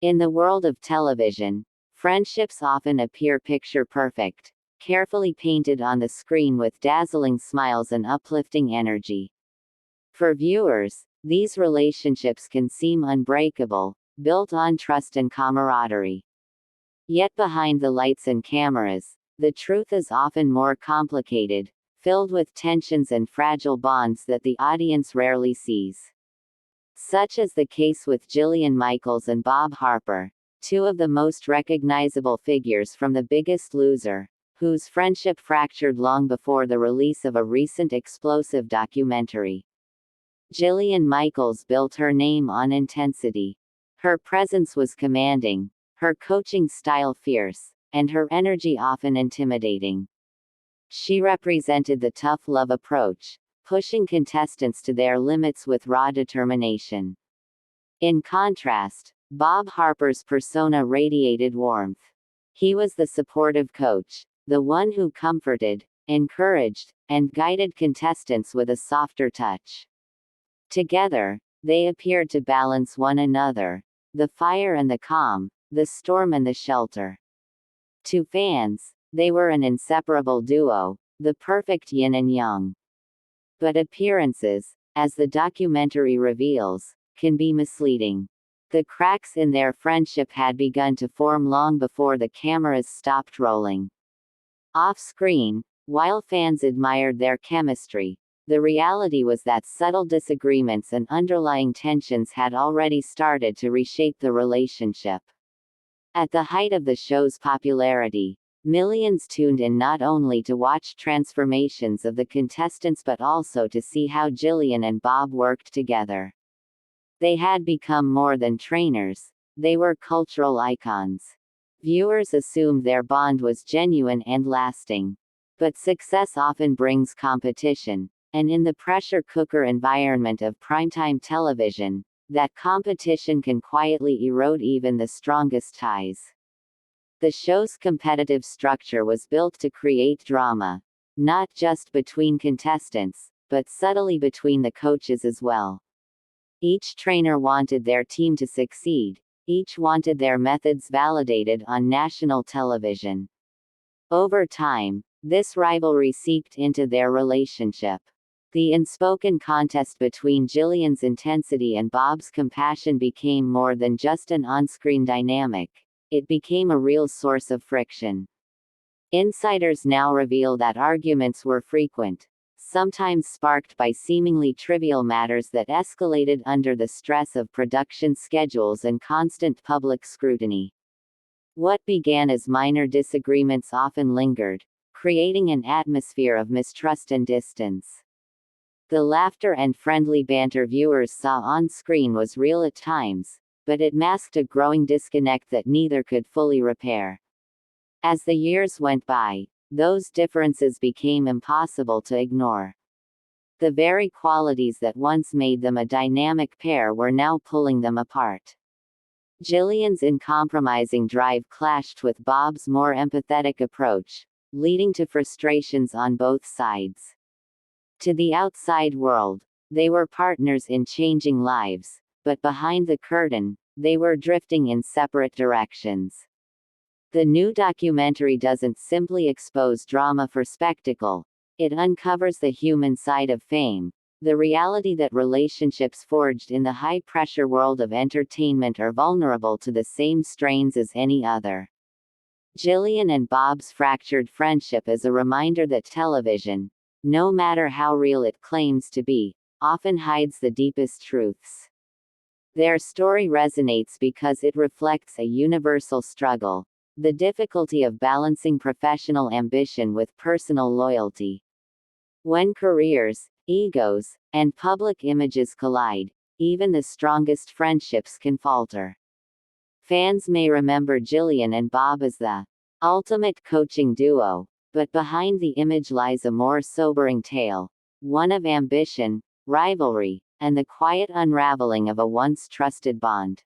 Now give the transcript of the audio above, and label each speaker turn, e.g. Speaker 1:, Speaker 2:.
Speaker 1: In the world of television, friendships often appear picture perfect, carefully painted on the screen with dazzling smiles and uplifting energy. For viewers, these relationships can seem unbreakable, built on trust and camaraderie. Yet behind the lights and cameras, the truth is often more complicated, filled with tensions and fragile bonds that the audience rarely sees. Such is the case with Jillian Michaels and Bob Harper, two of the most recognizable figures from The Biggest Loser, whose friendship fractured long before the release of a recent explosive documentary. Jillian Michaels built her name on intensity. Her presence was commanding, her coaching style fierce, and her energy often intimidating. She represented the tough love approach, pushing contestants to their limits with raw determination. In contrast, Bob Harper's persona radiated warmth. He was the supportive coach, the one who comforted, encouraged, and guided contestants with a softer touch. Together, they appeared to balance one another, the fire and the calm, the storm and the shelter. To fans, they were an inseparable duo, the perfect yin and yang. But appearances, as the documentary reveals, can be misleading. The cracks in their friendship had begun to form long before the cameras stopped rolling. Off-screen, while fans admired their chemistry, the reality was that subtle disagreements and underlying tensions had already started to reshape the relationship. At the height of the show's popularity, millions tuned in not only to watch transformations of the contestants but also to see how Jillian and Bob worked together. They had become more than trainers, they were cultural icons. Viewers assumed their bond was genuine and lasting. But success often brings competition, and in the pressure cooker environment of primetime television, that competition can quietly erode even the strongest ties. The show's competitive structure was built to create drama, not just between contestants, but subtly between the coaches as well. Each trainer wanted their team to succeed, each wanted their methods validated on national television. Over time, this rivalry seeped into their relationship. The unspoken contest between Jillian's intensity and Bob's compassion became more than just an on-screen dynamic. It became a real source of friction. Insiders now reveal that arguments were frequent, sometimes sparked by seemingly trivial matters that escalated under the stress of production schedules and constant public scrutiny. What began as minor disagreements often lingered, creating an atmosphere of mistrust and distance. The laughter and friendly banter viewers saw on screen was real at times, but it masked a growing disconnect that neither could fully repair. As the years went by, those differences became impossible to ignore. The very qualities that once made them a dynamic pair were now pulling them apart. Jillian's uncompromising drive clashed with Bob's more empathetic approach, leading to frustrations on both sides. To the outside world, they were partners in changing lives, but behind the curtain, they were drifting in separate directions. The new documentary doesn't simply expose drama for spectacle, it uncovers the human side of fame, the reality that relationships forged in the high-pressure world of entertainment are vulnerable to the same strains as any other. Jillian and Bob's fractured friendship is a reminder that television, no matter how real it claims to be, often hides the deepest truths. Their story resonates because it reflects a universal struggle, the difficulty of balancing professional ambition with personal loyalty. When careers, egos, and public images collide, even the strongest friendships can falter. Fans may remember Jillian and Bob as the ultimate coaching duo, but behind the image lies a more sobering tale, one of ambition, rivalry, and the quiet unraveling of a once trusted bond.